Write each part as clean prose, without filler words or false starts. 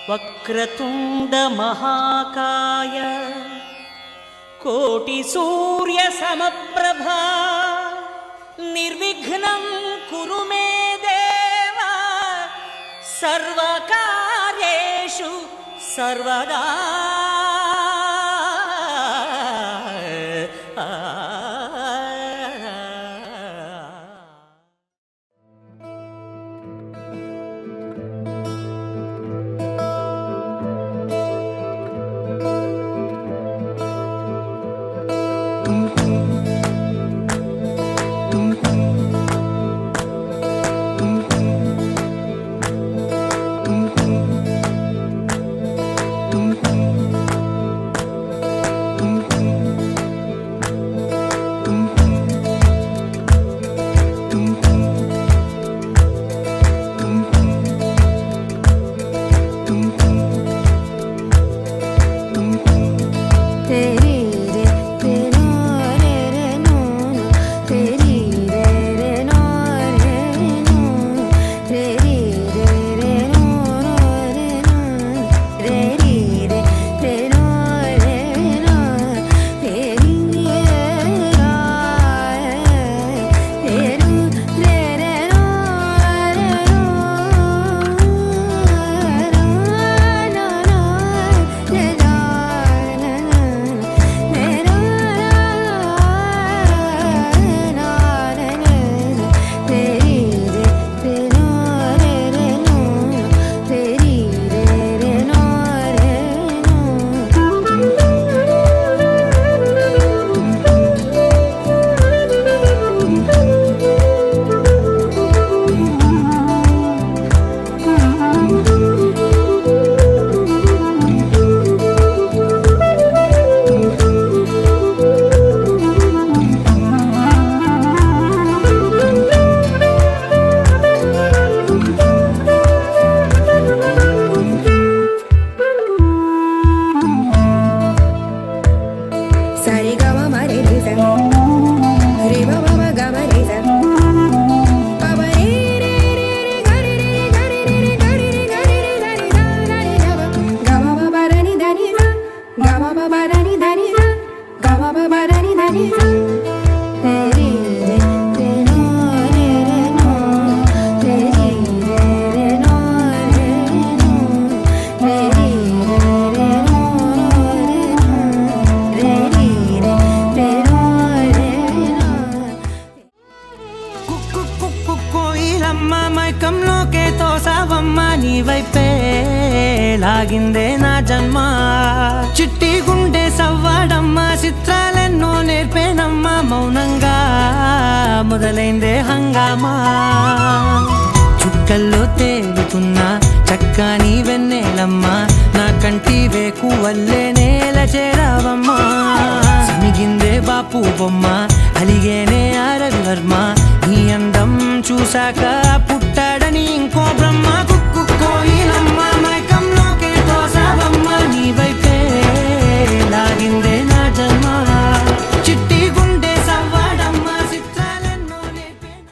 వక్రతుండ మహాకాయ కోటి సూర్య సమప్రభా నిర్విఘ్నం కురు మే దేవ సర్వకార్యేషు సర్వదా. వైపే లాగిందే నా జన్మ, చిట్టి గుండె సవ్వాడమ్మా, చిత్రాలెన్నో నేర్పేనమ్మా, మౌనంగా మొదలైందే హంగామా. చుక్కల్లో తేలుతున్నా చక్కని వెన్నెలమ్మా, నా కంటి వేకు వల్లే నేల చేరావమ్మా. సమిగిందే బాపు బొమ్మ, అలిగేనే ఆరవి వర్మ, నీ అందం చూశాక పుట్టాడని ఇంకో బ్రహ్మ. కుక్కు కోయిలమ్మ మైకంలోకే తోసావమ్మ, నీ వైపే లాగిందే నా జన్మ, చిట్టి గుండె సవ్వాడమ్మ, చిత్రాలెన్నో నేర్పేన.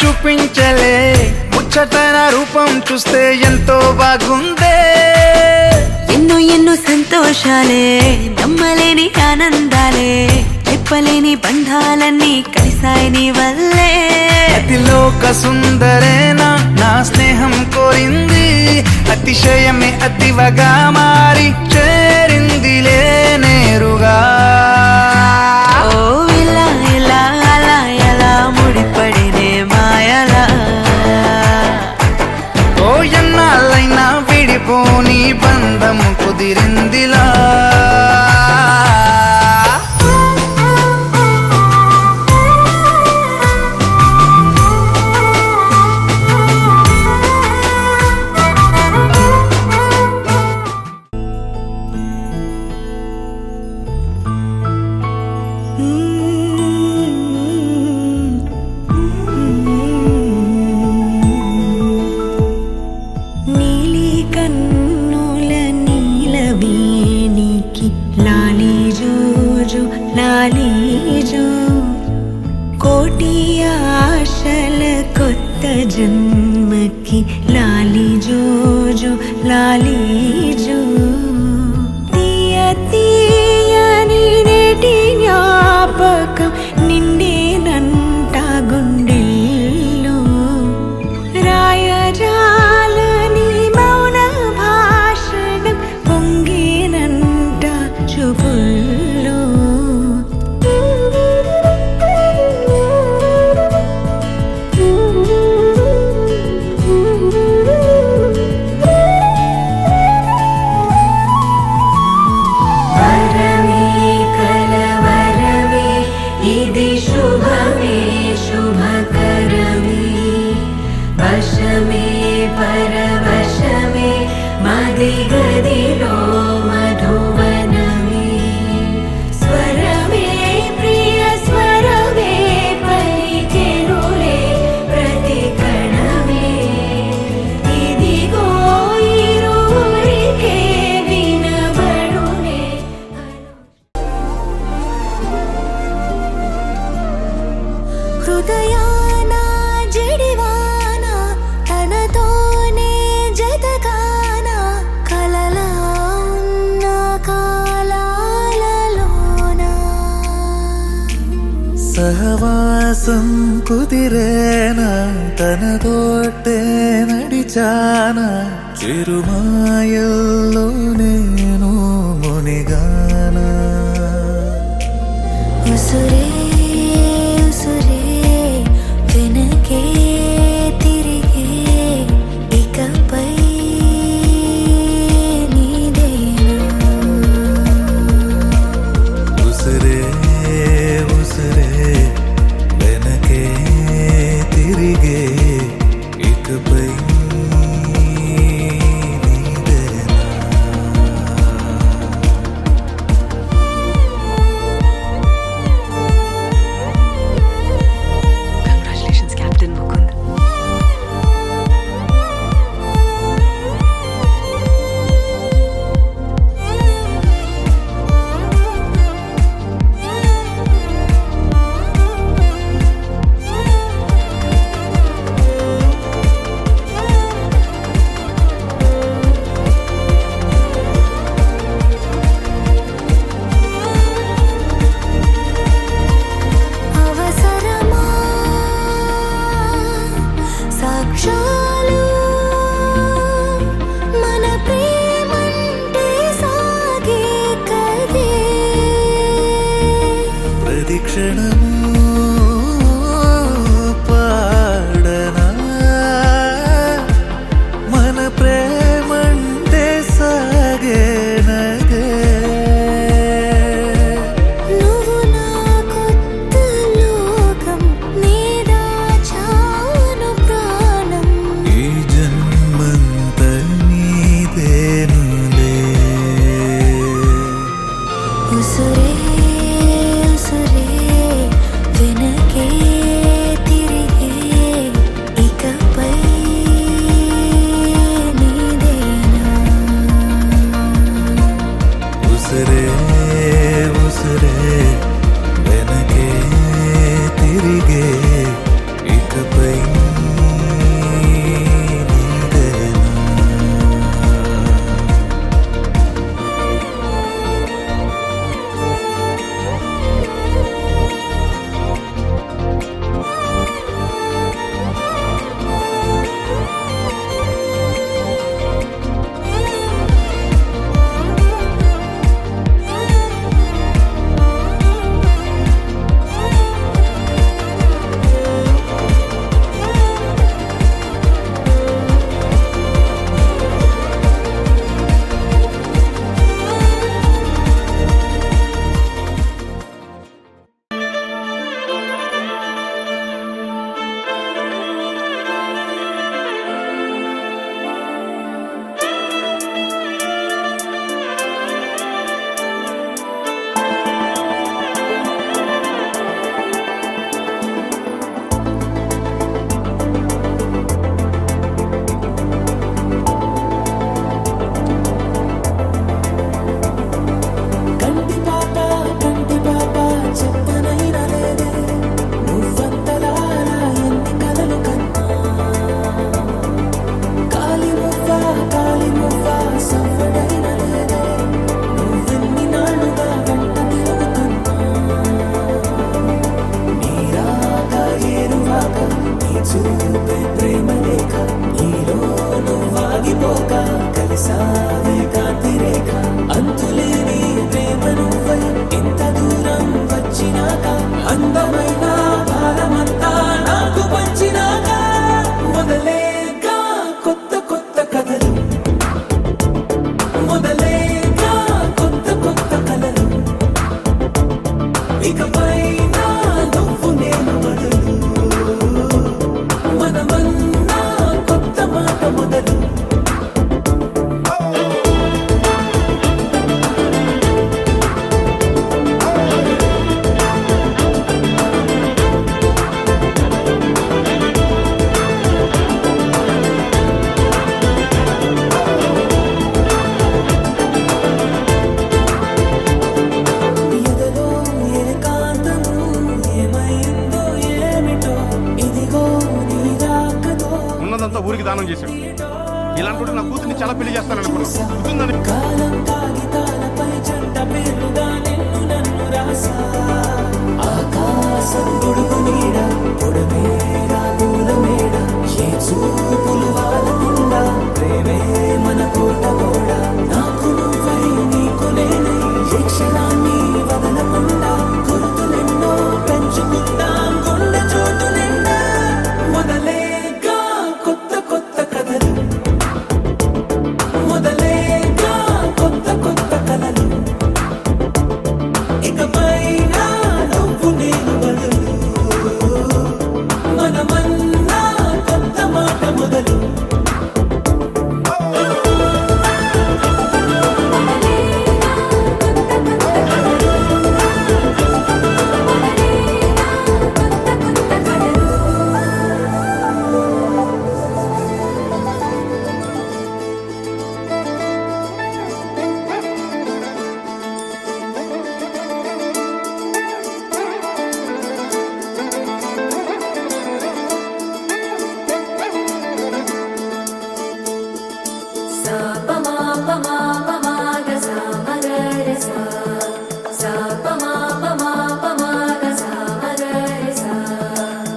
చూపించలే ముచ్చటైన రూపం చూస్తే ఎంతో బాగుందే ఎన్నో ఎన్నో సంతోషాలే నమ్మలేని ఆనందాలే చెప్పలేని బంధాలన్నీ కలిసాయి నీ వల్లే అతిలోక సుందరేనా నా స్నేహం కోరింది అతిశయమే అతివగా మారి చేరిందిలే నేరుగా ఓ ఇలా ఇలా అలా ఎలా ముడిపడినే మాయలా ఓ ఎన్నాళ్ళైనా విడిపోని బంధం కుదిరిందిలా నీలి కన్నుల నీలవేణికి లాలి జోజు లాలి జో కోటి ఆశల కొత్త జన్మకి లాలి జోజు లాలి జో తీయ తీయని నేటి జ్ఞాపకం నిండేనంట గుండెల్లో రాయజాలని మౌన భాషణం పొంగినంట చూపుల్లో వరమే కలవరమే ఇది శుభమే శుభకరమే వశమే పరవశమే మది గదిలో మధువనమే స్వరమే ప్రియ స్వరమే పలికెనులే ప్రతి కణమే ఇదిగో ఇరువురికే వినబడునే హృదయాన జడివాన తనతోనే జతగాన కలలా ఉన్న కాలాలలోన సహవాసం కుదిరేనా తనతోటే నడిచానా చిరుమాయల్లో నేను మునిగానా ఉసురే ఉసురే వెనకే తిరిగే ఇకపై నీదేనా ఉసిరే ఉసిరే వెనకే తిరిగే ఇకపై నీదేనా Congratulations, Captain Mukund. అవసరమా సాక్షాలు మన ప్రేమంటే సాగే కదే ప్రతి క్షణము పాడనా మన ప్రేమంటే సాగేనగే నువ్వు నా కొత్త లోకం నీదా చాను ప్రాణం ఈ జన్మంత నీదేనులే ఉసురే ఉసురే చూపే ప్రేమ లేఖ నీలో నువ్వాగిపోక కలిసావే కాంతి రేఖ అంతులేని ప్రేమ నువ్వై ఇంత దూరం వచ్చినాక అందమైన భారమంతా నాకు పంచినాక మొదలేగా కొత్త కొత్త కథలు మొదలేగా కొత్త కొత్త కలలు ఇకపై నువ్వు నేను మొదలు మనమన్నా కొత్త మాట మొదలు ఎదలో ఏకాంతము ఏమైందో ఏమిటో ఇదిగో నీ రాకతో ఉన్నదంతా ఊరికి దానం చేశాడు. ఇలాంటి నా కూతుర్ని చాలా పెళ్లి చేస్తాననుకున్నాను. కాలం కాగితాలపై జంట పేరుగా నిన్ను నన్ను రాసా ఆకాశం గొడుగు నీడ పొడమే రాగుల మేడ ఏ చూపులు వాలకుండా ప్రేమే మన కోట గోడ నాకు నువ్వై నీకు నేనై ఏ క్షణాన్ని వదలకుండా గుర్తులెన్నో పెంచుకుందాం గుండె చోటు నిండా మొదలేగా కొత్త కొత్త కథలు మొదలేగా కొత్త కొత్త కలలు ఇకపైన నువ్వు నేను బదులు మనమన్నా కొత్త మాట మొదలు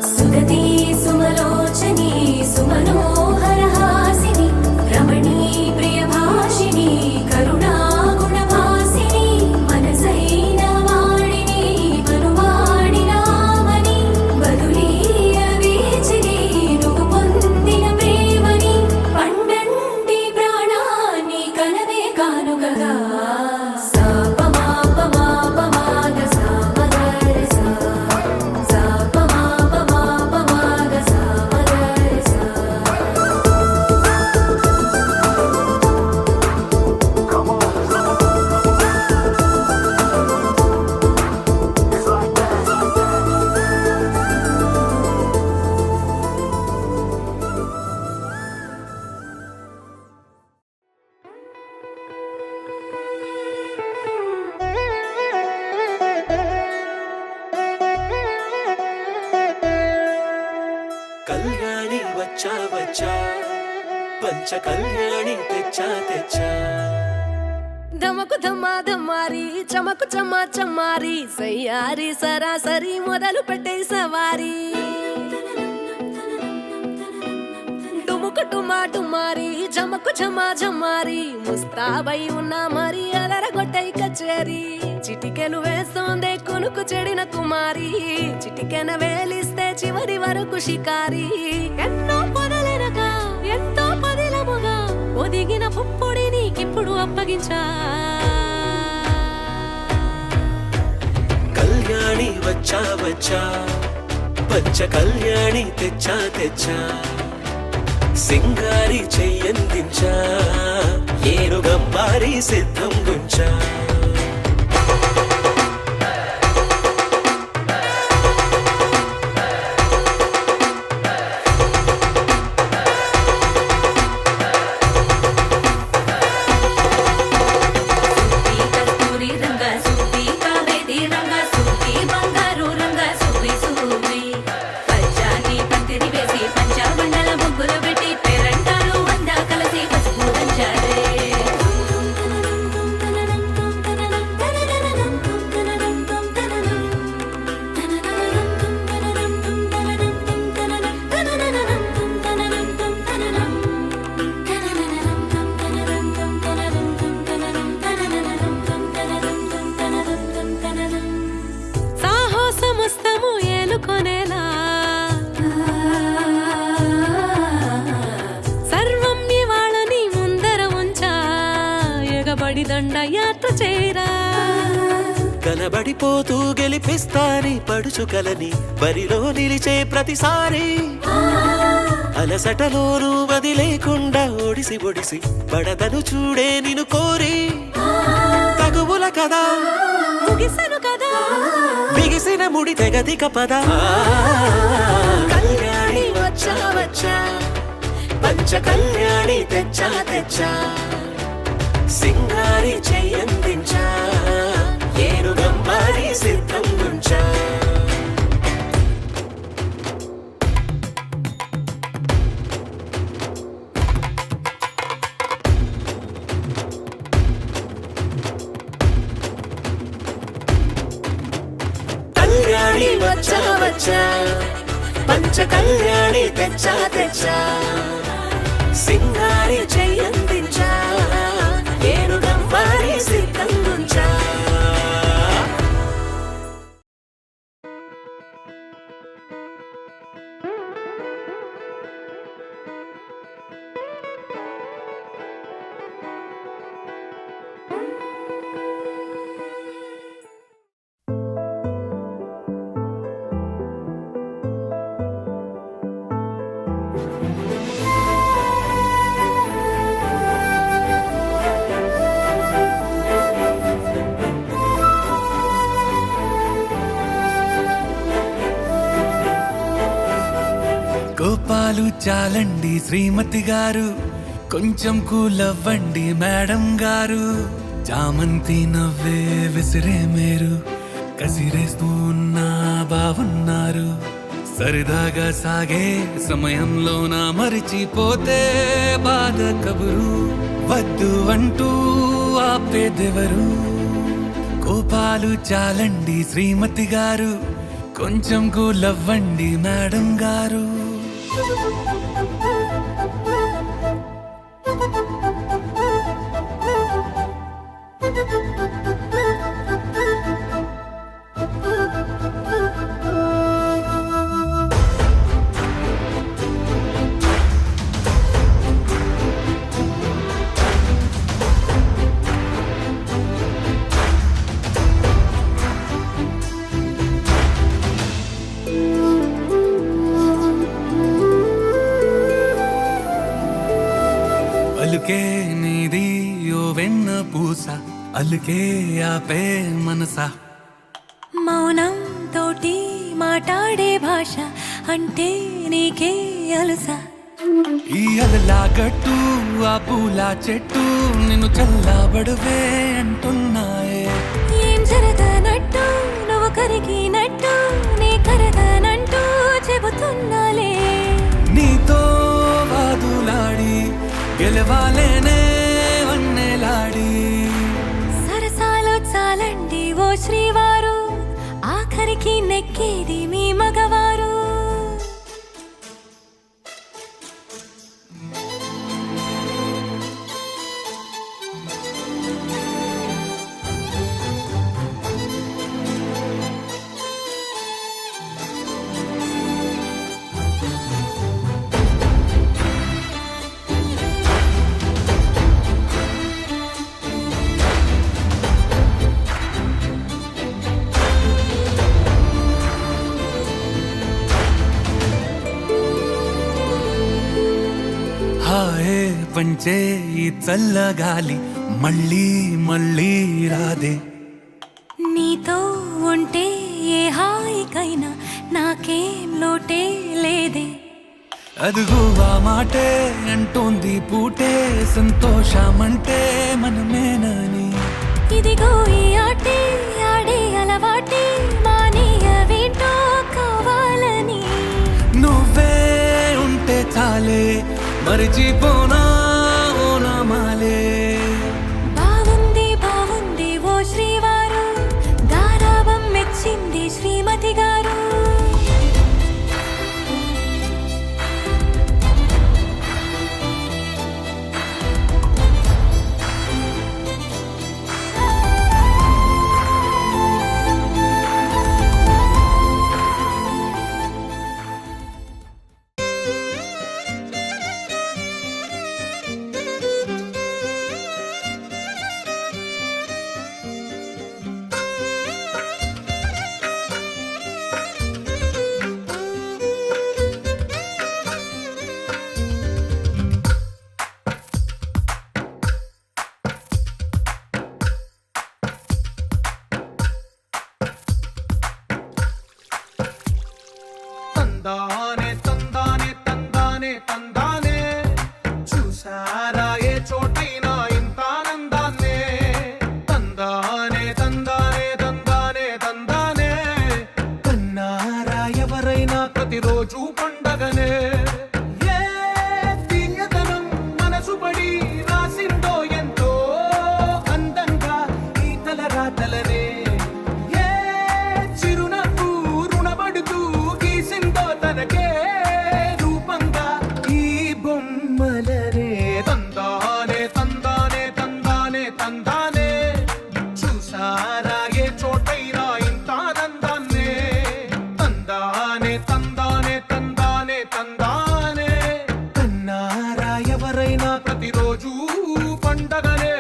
సుగతి సుమలోచని సుమనోహర హాసిని రమణీ ప్రియభాషిణి కరుణా గుణభాసిని మనసైన వాడిని మనువాడినామని బదులీయ వేచిని నువ్వు పొందిన ప్రేమని పండంటి ప్రాణాన్ని కనవే కానుకగా కళ్యాణి వచ్చా వచ్చా పంచ కళ్యాణి తెచ్చా తెచ్చా ధమకు ధమ్మా ధమ్మారి చమకు చమ్మా చమ్మారి సయ్యారి సరాసరి మొదలు పెట్టే సవారి డుముకు టుమా టుమారి జమకు ఝమా ఝమ్మారి ముస్తాబై ఉన్నా మరి అలరగొట్టై కచేరి చిటికెను వేస్తోందే కొనుకు చెడిన కుమారి చిటికెన వేలిస్తే చివరి వరకు షికారి ఎన్నో పొదలెనగా ఎంతో పదిలముగా ఒదిగిన పుప్పొడి నీకిప్పుడు అప్పగించా కళ్యాణి వచ్చా వచ్చా పంచ కళ్యాణి తెచ్చా తెచ్చా సింగారి చెయ్యందించా ఏనుగంబారి సిద్ధం గుంచా చేరా కలబడిపోతూ గెలిపిస్తాని పడుచు కలని బరిలో నిలిచే ప్రతిసారి అలసటలోనూ వదిలేకుండా ఒడిసి ఒడిసి పడతను చూడే నిన్ను కోరి తగువుల కదా ముగిసను కదా బిగిసిన ముడి తెగదిక పద కళ్యాణి వచ్చా వచ్చా పంచ కళ్యాణి తెచ్చా తెచ్చా సింగారి చెయ్యందించా ఏనుగమ్మారి సిద్ధం గుంచా కళ్యాణి వచ్చా వచ్చా పంచ కళ్యాణి తెచ్చా తెచ్చా సింగారి చెయ్యందించా ఏనుగమ్మారి సిద్ధం గుంచా కోపాలు చాలండి శ్రీమతి గారు, కొంచెం కూలవ్వండి మేడం గారు. చామంతి నవ్వే విసిరే మేరు, కసిరేస్తూ ఉన్నా బావున్నారు. సరదాగా సాగే సమయంలో నా మరిచిపోతే బాధ కబురు, వద్దు అంటూ ఆపేదెవరు. కోపాలు చాలండి శ్రీమతి గారు, కొంచెం కూలవ్వండి మేడం గారు. అలుకే నీది ఓ వెన్న పూస, అలుకే ఆపే మనసా. మౌనం తోటి మాట్లాడే భాష అంటే నీకే అలుసా. ఈ అలలా గట్టు ఆ పూల చెట్టు నిన్ను చల్లబడువే అంటున్నాయే. ఏం జరగనట్టు నువ్వు కరిగినట్టు నీ కరగనంటూ చెబుతున్నాలే. నీతో వాదులాడి గెలవాలేనే వన్నెలాడి. సరసాలు చాలండి ఓ శ్రీవారు, ఆఖరికి నెక్కేది మీ మగవారు. హాయే పంచే ఈ చల్లగాలి మళ్ళీ మళ్ళీ రాదే. నీతో ఉంటే ఏ హాయికైనా నాకేం లోటే లేదే. అదుగు ఆ మాటే అంటోంది పూటే, సంతోషమంటే మనమేనని. ఇదిగో ఈ ఆటే ఆడే అలవాటే మానేయవేంటో కావాలని. నువ్వే ఉంటే చాలే మరిచిపోనా ఓ నామాలే. బాగుంది బాగుంది ఓ శ్రీవారు, గారాబం మెచ్చింది శ్రీమతి గారు. పండగనే ఏ తీయతనం మనసు పడి రాసిందో ఎంతో అందంగా ఈ తలరాతలనే ఏ చిరునవ్వు రుణపడుతూ గీసిందో తనకే రూపంగా ఈ బొమ్మలనే తందానే తందానే తందానే తందానే చూసారా ఏ చోటైనా ఇంత ఆనందాన్నే తందానే తందానే తందానే తందానే కన్నారా ఎవరైనా ప్రతిరోజు పండగనే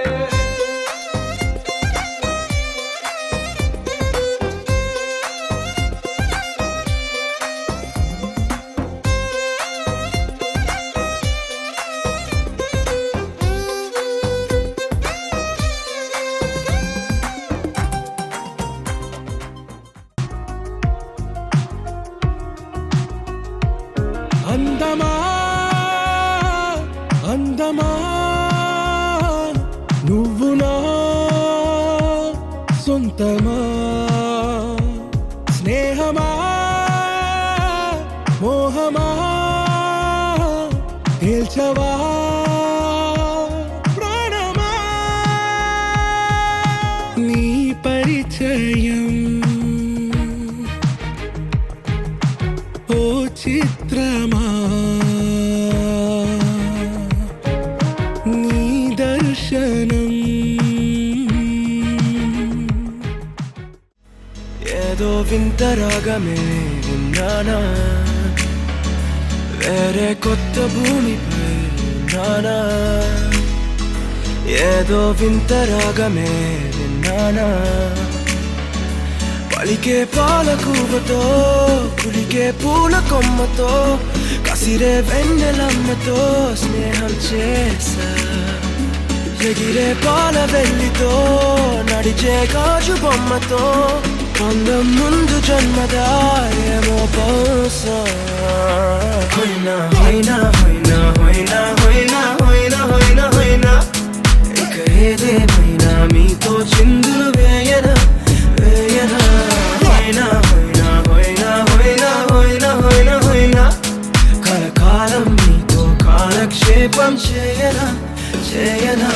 అందమా అందమా నువ్వు నా సొంతమా స్నేహమా మోహమా తేల్చవా ప్రాణమా నీ పరిచయం ఓ చిత్రమా నీ దర్శనం ఏదో వింత రాగమే విన్నానా వేరే కొత్త భూమిపై ఉన్నానా ఏదో వింత రాగమే విన్నానా పలికే పాలకూవతో కులికే పూల కొమ్మతో కసిరే వెన్నెలమ్మతో స్నేహం చేసా ఎగిరే పాల వెల్లితో నడిచే గాజు బొమ్మతో అందం ముందు జన్మదా ఏమో బహుశా హోయినా హోయినా హోయినా హోయినా హోయినా హోయినా హోయినా హోయినా ఇక ఏదేమైనా మీతో చిందులు వేయనా వేయనా హోయినా హోయినా హోయినా హోయినా హోయినా హోయినా హోయినా కలకాలం మీతో కాలక్షేపం చేయనా చేయనా